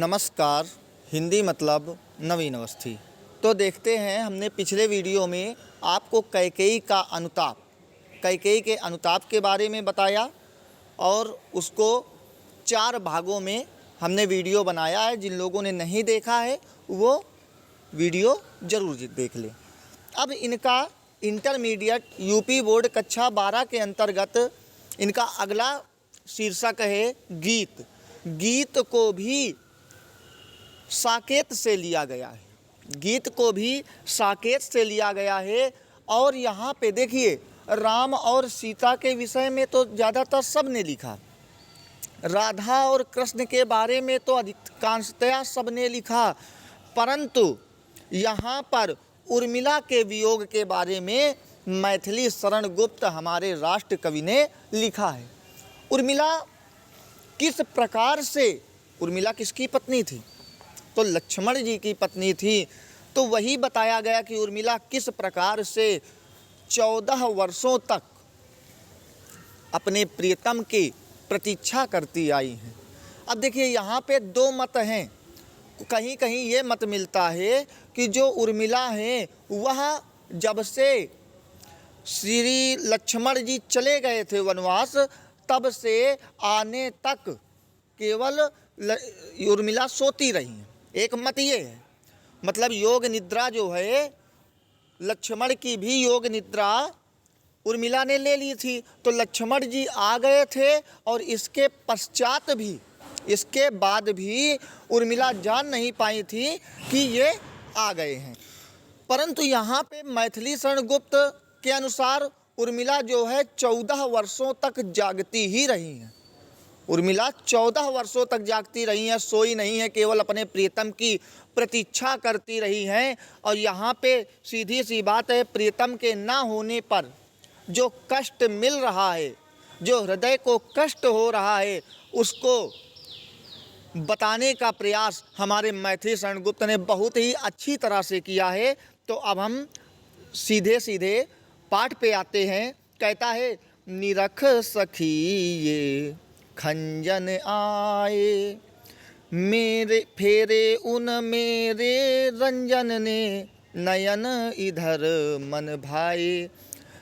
नमस्कार। हिंदी मतलब नवीन अवस्थी। तो देखते हैं, हमने पिछले वीडियो में आपको कैकेयी के अनुताप के बारे में बताया और उसको 4 भागों में हमने वीडियो बनाया है। जिन लोगों ने नहीं देखा है वो वीडियो ज़रूर देख लें। अब इनका इंटरमीडिएट यूपी बोर्ड कक्षा 12 के अंतर्गत इनका अगला शीर्षक है गीत। गीत को भी साकेत से लिया गया है। गीत को भी साकेत से लिया गया है। और यहाँ पे देखिए, राम और सीता के विषय में तो ज़्यादातर सब ने लिखा, राधा और कृष्ण के बारे में तो अधिकांशतया सब ने लिखा, परंतु यहाँ पर उर्मिला के वियोग के बारे में मैथिली शरण गुप्त हमारे राष्ट्र कवि ने लिखा है। उर्मिला किस प्रकार से, उर्मिला किसकी पत्नी थी? तो लक्ष्मण जी की पत्नी थी। तो वही बताया गया कि उर्मिला किस प्रकार से 14 वर्षों तक अपने प्रियतम की प्रतीक्षा करती आई हैं। अब देखिए, यहाँ पे 2 मत हैं। कहीं कहीं ये मत मिलता है कि जो उर्मिला हैं वह जब से श्री लक्ष्मण जी चले गए थे वनवास, तब से आने तक केवल उर्मिला सोती रही हैं। एक मत ये है, मतलब योग निद्रा जो है, लक्ष्मण की भी योग निद्रा उर्मिला ने ले ली थी। तो लक्ष्मण जी आ गए थे और इसके पश्चात भी, इसके बाद भी उर्मिला जान नहीं पाई थी कि ये आ गए हैं। परंतु यहाँ पे मैथिली शरण गुप्त के अनुसार उर्मिला जो है 14 वर्षों तक जागती ही रही हैं। उर्मिला 14 वर्षों तक जागती रही हैं, सोई नहीं है, केवल अपने प्रियतम की प्रतीक्षा करती रही हैं। और यहाँ पे सीधी सी बात है, प्रियतम के ना होने पर जो कष्ट मिल रहा है, जो हृदय को कष्ट हो रहा है, उसको बताने का प्रयास हमारे मैथिली शरण गुप्त ने बहुत ही अच्छी तरह से किया है। तो अब हम सीधे सीधे पाठ पे आते हैं। कहता है, निरख सखी ये खंजन आए, मेरे फेरे उन मेरे रंजन ने, नयन इधर मन भाए।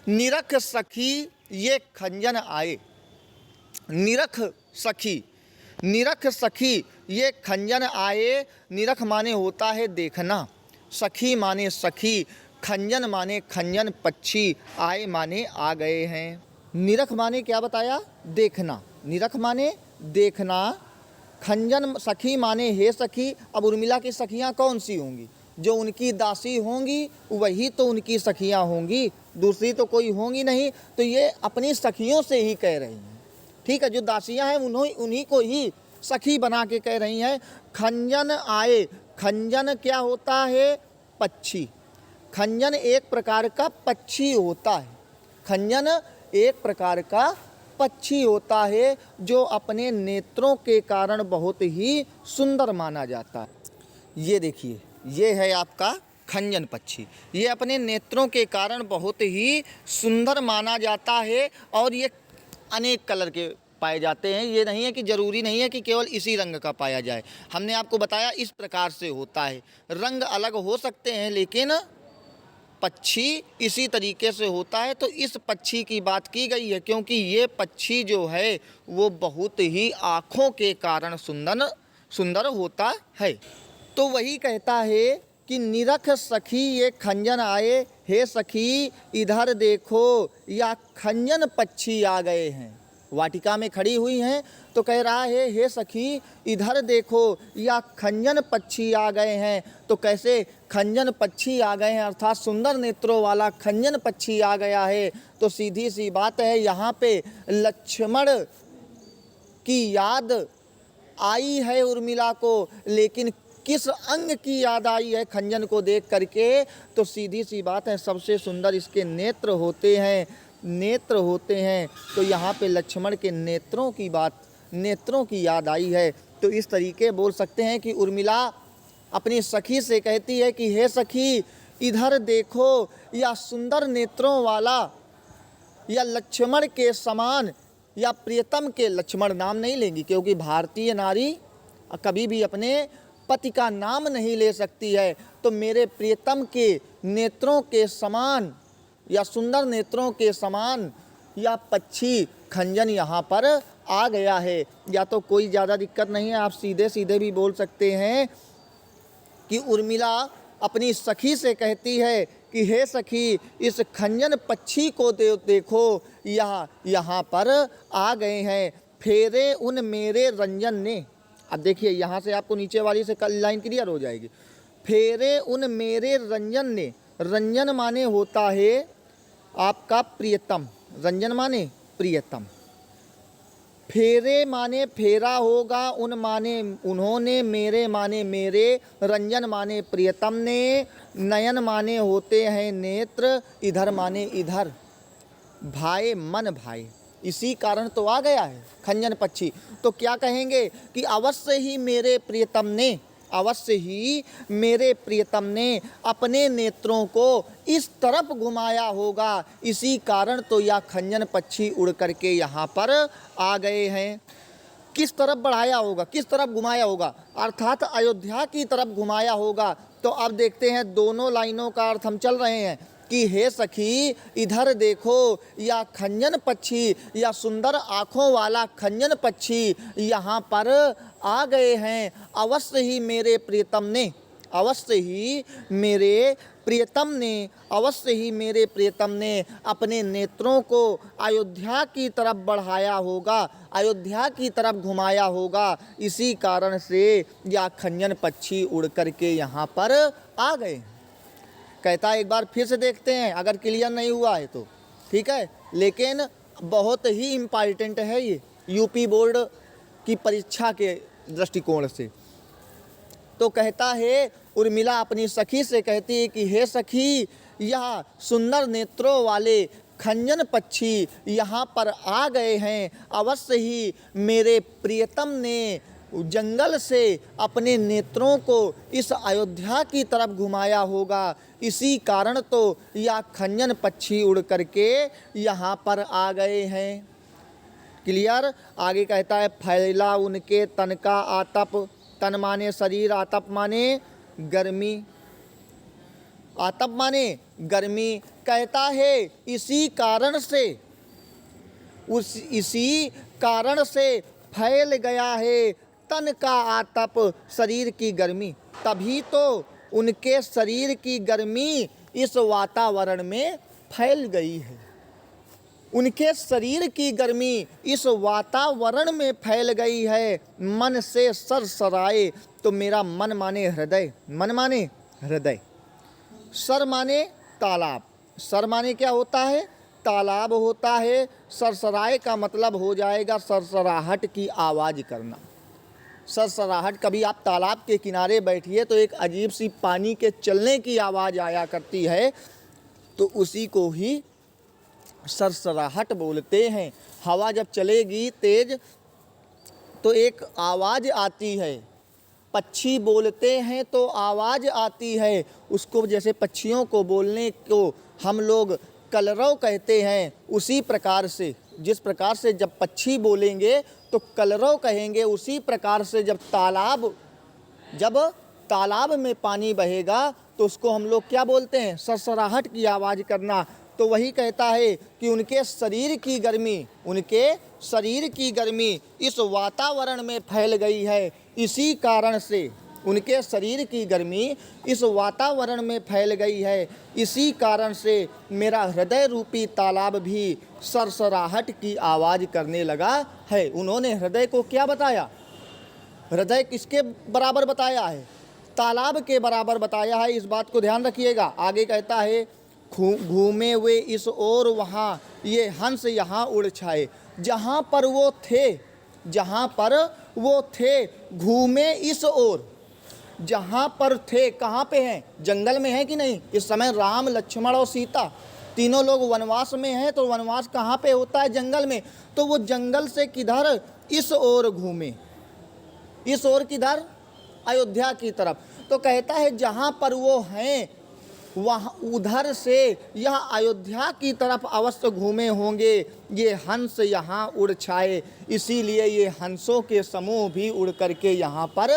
निरख सखी ये खंजन आए। निरख सखी, निरख सखी ये खंजन आए। निरख माने होता है देखना, सखी माने सखी, खंजन माने खंजन पक्षी, आए माने आ गए हैं। निरख माने क्या बताया? देखना। निरख माने देखना, खंजन सखी माने हे सखी। अब उर्मिला की सखियाँ कौन सी होंगी? जो उनकी दासी होंगी वही तो उनकी सखियाँ होंगी, दूसरी तो कोई होंगी नहीं। तो ये अपनी सखियों से ही कह रही हैं, ठीक है। जो दासियाँ हैं उन्हीं को ही सखी बना के कह रही हैं। खंजन आए, खंजन क्या होता है? पक्षी। खंजन एक प्रकार का पक्षी होता है। खंजन एक प्रकार का पक्षी होता है जो अपने नेत्रों के कारण बहुत ही सुंदर माना जाता है। ये देखिए, ये है आपका खंजन पक्षी। ये अपने नेत्रों के कारण बहुत ही सुंदर माना जाता है और ये अनेक कलर के पाए जाते हैं। ये नहीं है कि ज़रूरी नहीं है कि केवल इसी रंग का पाया जाए। हमने आपको बताया इस प्रकार से होता है। रंग अलग हो सकते हैं लेकिन पक्षी इसी तरीके से होता है। तो इस पक्षी की बात की गई है क्योंकि ये पक्षी जो है वो बहुत ही आँखों के कारण सुंदर होता है। तो वही कहता है कि निरख सखी ये खंजन आए, हे सखी इधर देखो या खंजन पक्षी आ गए हैं। वाटिका में खड़ी हुई हैं तो कह रहा है, हे सखी इधर देखो या खंजन पक्षी आ गए हैं। तो कैसे खंजन पक्षी आ गए हैं, अर्थात सुंदर नेत्रों वाला खंजन पक्षी आ गया है। तो सीधी सी बात है, यहाँ पे लक्ष्मण की याद आई है उर्मिला को, लेकिन किस अंग की याद आई है खंजन को देख करके? तो सीधी सी बात है, सबसे सुंदर इसके नेत्र होते हैं, नेत्र होते हैं। तो यहाँ पे लक्ष्मण के नेत्रों की बात, नेत्रों की याद आई है। तो इस तरीके बोल सकते हैं कि उर्मिला अपनी सखी से कहती है कि हे सखी इधर देखो, या सुंदर नेत्रों वाला, या लक्ष्मण के समान, या प्रियतम के, लक्ष्मण नाम नहीं लेंगी क्योंकि भारतीय नारी कभी भी अपने पति का नाम नहीं ले सकती है। तो मेरे प्रियतम के नेत्रों के समान या सुंदर नेत्रों के समान या पक्षी खंजन यहाँ पर आ गया है। या तो कोई ज़्यादा दिक्कत नहीं है, आप सीधे सीधे भी बोल सकते हैं कि उर्मिला अपनी सखी से कहती है कि हे सखी, इस खंजन पक्षी को देखो, यहाँ पर आ गए हैं, फेरे उन मेरे रंजन ने। अब देखिए यहाँ से आपको नीचे वाली से कल लाइन क्लियर हो जाएगी। फेरे उन मेरे रंजन ने, रंजन माने होता है आपका प्रियतम, रंजन माने प्रियतम, फेरे माने फेरा होगा, उन माने उन्होंने, मेरे माने मेरे, रंजन माने प्रियतम ने, नयन माने होते हैं नेत्र, इधर माने इधर, भाई मन भाई, इसी कारण तो आ गया है खंजन पक्षी। तो क्या कहेंगे कि अवश्य ही मेरे प्रियतम ने, अवश्य ही मेरे प्रियतम ने अपने नेत्रों को इस तरफ घुमाया होगा, इसी कारण तो यह खंजन पक्षी उड़ करके यहाँ पर आ गए हैं। किस तरफ बढ़ाया होगा, किस तरफ घुमाया होगा, अर्थात अयोध्या की तरफ घुमाया होगा। तो अब देखते हैं दोनों लाइनों का अर्थ हम चल रहे हैं कि हे सखी इधर देखो, या खंजन पक्षी या सुंदर आँखों वाला खंजन पक्षी यहाँ पर आ गए हैं। अवश्य ही मेरे प्रियतम ने, अवश्य ही मेरे प्रियतम ने, अवश्य ही मेरे प्रियतम ने अपने नेत्रों को अयोध्या की तरफ बढ़ाया होगा, अयोध्या की तरफ घुमाया होगा, इसी कारण से यह खंजन पक्षी उड़ करके यहाँ पर आ गए। कहता है एक बार फिर से देखते हैं, अगर क्लियर नहीं हुआ है तो ठीक है, लेकिन बहुत ही इम्पॉर्टेंट है ये यूपी बोर्ड की परीक्षा के दृष्टिकोण से। तो कहता है उर्मिला अपनी सखी से कहती है कि हे सखी, यह सुंदर नेत्रों वाले खंजन पक्षी यहाँ पर आ गए हैं। अवश्य ही मेरे प्रियतम ने जंगल से अपने नेत्रों को इस अयोध्या की तरफ घुमाया होगा, इसी कारण तो यह खंजन पक्षी उड़ करके यहाँ पर आ गए हैं। क्लियर। आगे कहता है फैला उनके तन का आतप, तन माने शरीर, आतप माने गर्मी, आतप माने गर्मी। कहता है इसी कारण से, इसी कारण से फैल गया है तन का आतप, शरीर की गर्मी। तभी तो उनके शरीर की गर्मी इस वातावरण में फैल गई है, उनके शरीर की गर्मी इस वातावरण में फैल गई है। मन से सरसराए, तो मेरा मन माने हृदय, मन माने हृदय, सर माने तालाब, सर माने क्या होता है, तालाब होता है। सरसराए का मतलब हो जाएगा सरसराहट की आवाज़ करना। सरसराहट, कभी आप तालाब के किनारे बैठिए तो एक अजीब सी पानी के चलने की आवाज़ आया करती है, तो उसी को ही सरसराहट बोलते हैं। हवा जब चलेगी तेज तो एक आवाज़ आती है, पक्षी बोलते हैं तो आवाज़ आती है, उसको जैसे पक्षियों को बोलने को हम लोग कलरव कहते हैं, उसी प्रकार से जिस प्रकार से जब पक्षी बोलेंगे तो कलरव कहेंगे, उसी प्रकार से जब तालाब में पानी बहेगा तो उसको हम लोग क्या बोलते हैं, सरसराहट की आवाज़ करना। तो वही कहता है कि उनके शरीर की गर्मी, उनके शरीर की गर्मी इस वातावरण में फैल गई है, इसी कारण से उनके शरीर की गर्मी इस वातावरण में फैल गई है, इसी कारण से मेरा हृदय रूपी तालाब भी सरसराहट की आवाज़ करने लगा है। उन्होंने हृदय को क्या बताया, हृदय किसके बराबर बताया है, तालाब के बराबर बताया है, इस बात को ध्यान रखिएगा। आगे कहता है घूमे हुए इस ओर वहाँ, ये हंस यहाँ उड़ छाए। जहाँ पर वो थे, जहाँ पर वो थे, घूमे इस ओर, जहाँ पर थे, कहाँ पे हैं, जंगल में हैं कि नहीं। इस समय राम लक्ष्मण और सीता तीनों लोग वनवास में हैं, तो वनवास कहाँ पे होता है, जंगल में। तो वो जंगल से किधर, इस ओर घूमे, इस ओर किधर, अयोध्या की तरफ। तो कहता है जहाँ पर वो हैं, वहाँ उधर से यह अयोध्या की तरफ अवश्य घूमे होंगे। ये हंस यहाँ उड़ छाए, इसीलिए ये हंसों के समूह भी उड़ करके यहाँ पर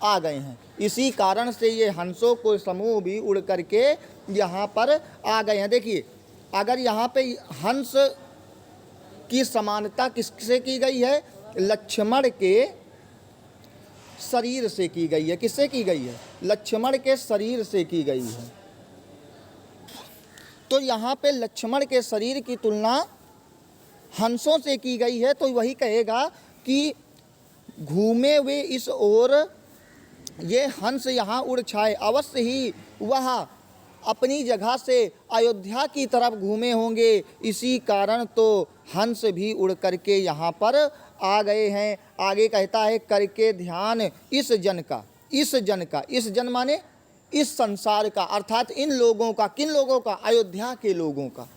आ गए हैं। इसी कारण से ये हंसों को समूह भी उड़ करके यहाँ पर आ गए हैं। देखिए, अगर यहाँ पे हंस की समानता किससे की गई है? लक्ष्मण के शरीर से की गई है। किससे की गई है? लक्ष्मण के शरीर से की गई है। तो यहाँ पे लक्ष्मण के शरीर की तुलना हंसों से की गई है, तो वही कहेगा कि घूमे हुए इस ओर ये हंस यहाँ उड़ छाए, अवश्य ही वह अपनी जगह से अयोध्या की तरफ घूमे होंगे, इसी कारण तो हंस भी उड़ करके यहाँ पर आ गए हैं। आगे कहता है करके ध्यान इस जन का, इस जन का, इस जन माने इस संसार का, अर्थात इन लोगों का। किन लोगों का? अयोध्या के लोगों का।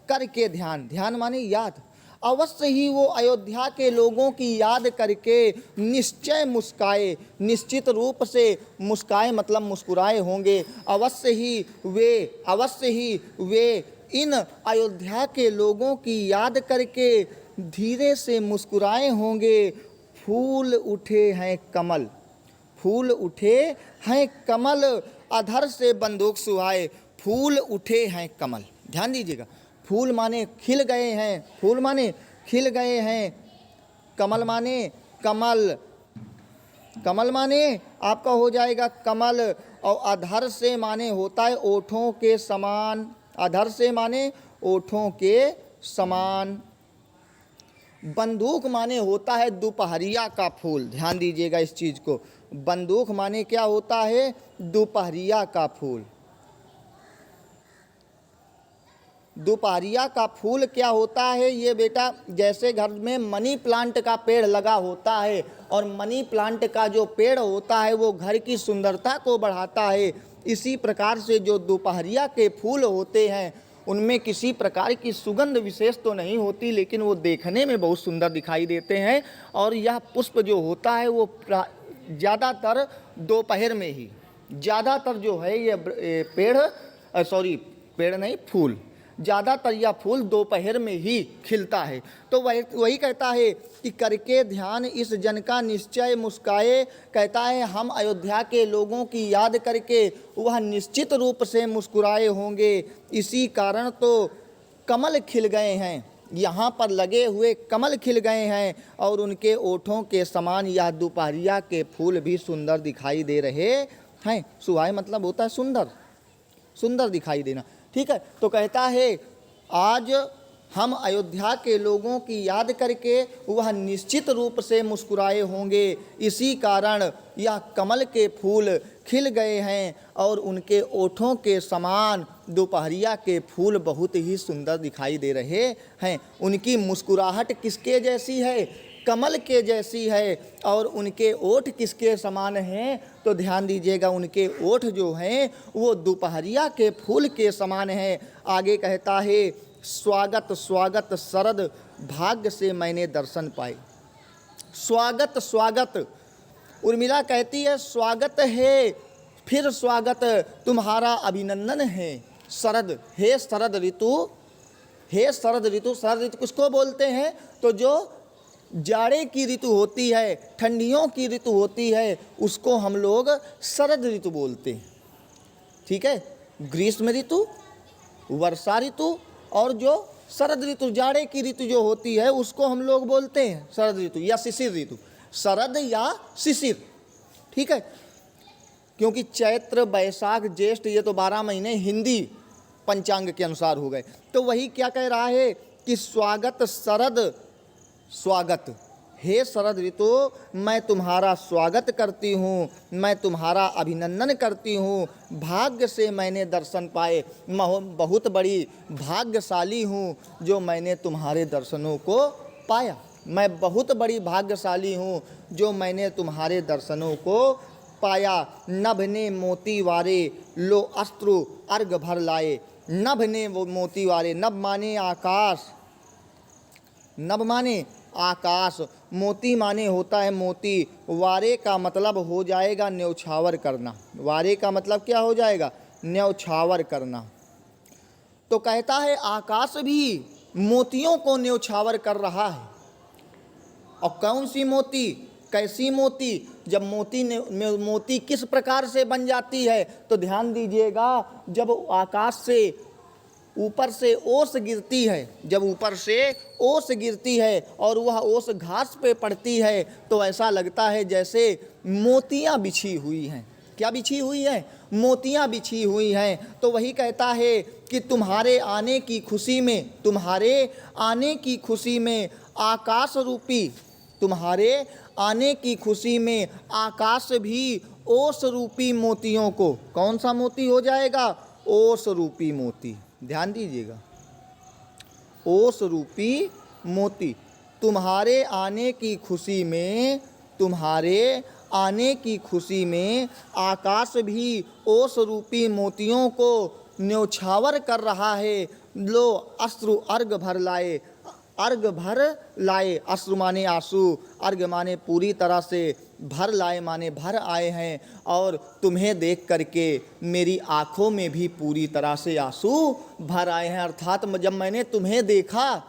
करके ध्यान, ध्यान माने याद, अवश्य ही वो अयोध्या के लोगों की याद करके निश्चय मुस्काए, निश्चित रूप से मुस्काए मतलब मुस्कुराए होंगे। अवश्य ही वे इन अयोध्या के लोगों की याद करके धीरे से मुस्कुराए होंगे। फूल उठे हैं कमल, फूल उठे हैं कमल, अधर से बंदूक सुहाए, फूल उठे हैं कमल। ध्यान दीजिएगा, फूल माने खिल गए हैं, फूल माने खिल गए हैं, कमल माने कमल, कमल माने आपका हो जाएगा कमल, और अधर से माने होता है ओठों के समान, अधर से माने ओठों के समान। बंदूक माने होता है दोपहरिया का फूल। ध्यान दीजिएगा इस चीज़ को, बंदूक माने क्या होता है? दोपहरिया का फूल। दोपहरिया का फूल क्या होता है? ये बेटा जैसे घर में मनी प्लांट का पेड़ लगा होता है, और मनी प्लांट का जो पेड़ होता है वो घर की सुंदरता को बढ़ाता है, इसी प्रकार से जो दोपहरिया के फूल होते हैं उनमें किसी प्रकार की सुगंध विशेष तो नहीं होती, लेकिन वो देखने में बहुत सुंदर दिखाई देते हैं। और यह पुष्प जो होता है वो ज़्यादातर दोपहर में ही, ज़्यादातर जो है ये पेड़ नहीं, फूल, ज़्यादातर यह फूल दोपहर में ही खिलता है। तो वही कहता है कि करके ध्यान इस जन का निश्चय मुस्काए, कहता है हम अयोध्या के लोगों की याद करके वह निश्चित रूप से मुस्कुराए होंगे, इसी कारण तो कमल खिल गए हैं, यहाँ पर लगे हुए कमल खिल गए हैं, और उनके ओठों के समान यह दोपहरिया के फूल भी सुंदर दिखाई दे रहे हैं। सुहाए मतलब होता है सुंदर, सुंदर दिखाई देना। ठीक है, तो कहता है आज हम अयोध्या के लोगों की याद करके वह निश्चित रूप से मुस्कुराए होंगे, इसी कारण यह कमल के फूल खिल गए हैं, और उनके ओठों के समान दोपहरिया के फूल बहुत ही सुंदर दिखाई दे रहे हैं। उनकी मुस्कुराहट किसके जैसी है? कमल के जैसी है। और उनके ओठ किसके समान हैं? तो ध्यान दीजिएगा, उनके ओठ जो हैं वो दोपहरिया के फूल के समान हैं। आगे कहता है स्वागत स्वागत शरद भाग्य से मैंने दर्शन पाए। स्वागत स्वागत, उर्मिला कहती है स्वागत है, फिर स्वागत, तुम्हारा अभिनंदन है शरद, हे शरद ऋतु, हे शरद ऋतु। शरद ऋतु किसको बोलते हैं? तो जो जाड़े की ऋतु होती है, ठंडियों की ऋतु होती है, उसको हम लोग शरद ऋतु बोलते हैं। ठीक है, ग्रीष्म ऋतु, वर्षा ऋतु, और जो शरद ऋतु जाड़े की ऋतु जो होती है उसको हम लोग बोलते हैं शरद ऋतु या शिशिर ऋतु, शरद या शिशिर। ठीक है, क्योंकि चैत्र बैसाख ज्येष्ठ ये तो 12 महीने हिंदी पंचांग के अनुसार हो गए। तो वही क्या कह रहा है कि स्वागत शरद, स्वागत, हे शरद ऋतु, मैं तुम्हारा स्वागत करती हूँ, मैं तुम्हारा अभिनंदन करती हूँ। भाग्य से मैंने दर्शन पाए, मैं बहुत बड़ी भाग्यशाली हूँ जो मैंने तुम्हारे दर्शनों को पाया। मैं बहुत बड़ी भाग्यशाली हूँ जो मैंने तुम्हारे दर्शनों को पाया। नभ ने मोती वारे लो अस्त्रु अर्घ भर लाए। नभ ने वो मोती वारे, नभ माने आकाश, नभ माने आकाश, मोती माने होता है मोती, वारे का मतलब हो जाएगा न्यौछावर करना। वारे का मतलब क्या हो जाएगा? न्यौछावर करना। तो कहता है आकाश भी मोतियों को न्यौछावर कर रहा है। और कौन सी मोती, कैसी मोती? जब मोती किस प्रकार से बन जाती है तो ध्यान दीजिएगा, जब आकाश से ऊपर से ओस गिरती है, जब ऊपर से ओस गिरती है और वह ओस घास पे पड़ती है तो ऐसा लगता है जैसे मोतियां बिछी हुई हैं। क्या बिछी हुई है? मोतियां बिछी हुई हैं। तो वही कहता है कि तुम्हारे आने की खुशी में, तुम्हारे आने की खुशी में आकाश रूपी, तुम्हारे आने की खुशी में आकाश भी ओस रूपी मोतियों को, कौन सा मोती हो जाएगा? ओस रूपी मोती। ध्यान दीजिएगा, ओस रूपी मोती। तुम्हारे आने की खुशी में, तुम्हारे आने की खुशी में आकाश भी ओस रूपी मोतियों को न्यौछावर कर रहा है। लो अश्रु अर्घ भर लाए, अर्घ भर लाए, अश्रु माने आंसू, अर्घ माने पूरी तरह से, भर लाए माने भर आए हैं। और तुम्हें देख करके मेरी आँखों में भी पूरी तरह से आंसू भर आए हैं। अर्थात जब मैंने तुम्हें देखा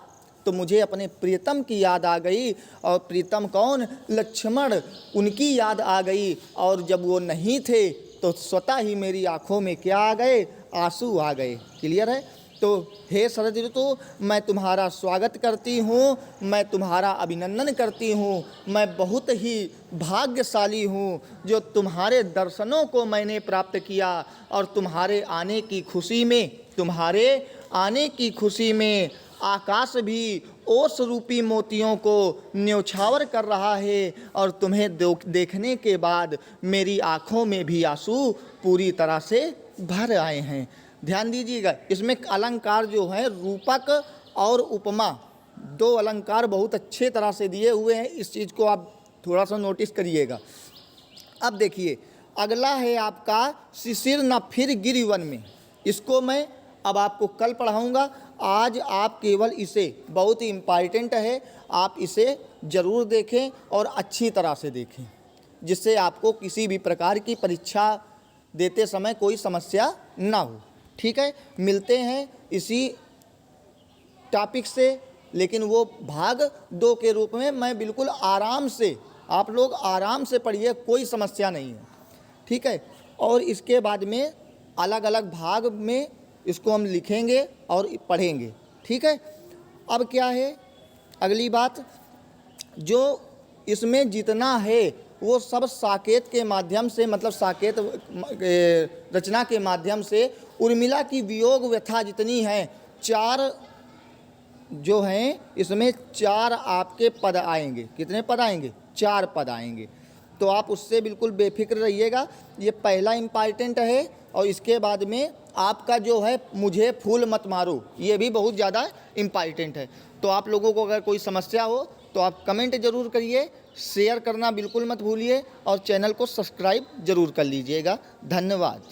तो मुझे अपने प्रीतम की याद आ गई। और प्रीतम कौन? लक्ष्मण, उनकी याद आ गई। और जब वो नहीं थे तो स्वतः ही मेरी आँखों में क्या आ गए? आंसू आ गए। क्लियर है? तो हे शरद ऋतु, मैं तुम्हारा स्वागत करती हूँ, मैं तुम्हारा अभिनंदन करती हूँ। मैं बहुत ही भाग्यशाली हूँ जो तुम्हारे दर्शनों को मैंने प्राप्त किया। और तुम्हारे आने की खुशी में, तुम्हारे आने की खुशी में आकाश भी ओस रूपी मोतियों को न्यौछावर कर रहा है। और तुम्हें देखने के बाद मेरी आँखों में भी आंसू पूरी तरह से भर आए हैं। ध्यान दीजिएगा, इसमें अलंकार जो है रूपक और उपमा, दो अलंकार बहुत अच्छे तरह से दिए हुए हैं। इस चीज़ को आप थोड़ा सा नोटिस करिएगा। अब देखिए, अगला है आपका शिशिर न फिर गिरिवन में। इसको मैं अब आपको कल पढ़ाऊँगा। आज आप केवल इसे, बहुत ही इम्पॉर्टेंट है, आप इसे ज़रूर देखें और अच्छी तरह से देखें, जिससे आपको किसी भी प्रकार की परीक्षा देते समय कोई समस्या ना हो। ठीक है, मिलते हैं इसी टॉपिक से, लेकिन वो भाग 2 के रूप में। मैं बिल्कुल आराम से, आप लोग आराम से पढ़िए, कोई समस्या नहीं है। ठीक है, और इसके बाद में अलग अलग भाग में इसको हम लिखेंगे और पढ़ेंगे। ठीक है, अब क्या है अगली बात, जो इसमें जितना है वो सब साकेत के माध्यम से, मतलब साकेत रचना के माध्यम से उर्मिला की वियोग व्यथा जितनी है, 4 जो हैं इसमें 4 आपके पद आएंगे। कितने पद आएंगे? 4 पद आएंगे। तो आप उससे बिल्कुल बेफिक्र रहिएगा। ये पहला इम्पॉर्टेंट है। और इसके बाद में आपका जो है मुझे फूल मत मारो, ये भी बहुत ज़्यादा इम्पॉर्टेंट है। तो आप लोगों को अगर कोई समस्या हो तो आप कमेंट ज़रूर करिए, शेयर करना बिल्कुल मत भूलिए और चैनल को सब्सक्राइब ज़रूर कर लीजिएगा। धन्यवाद।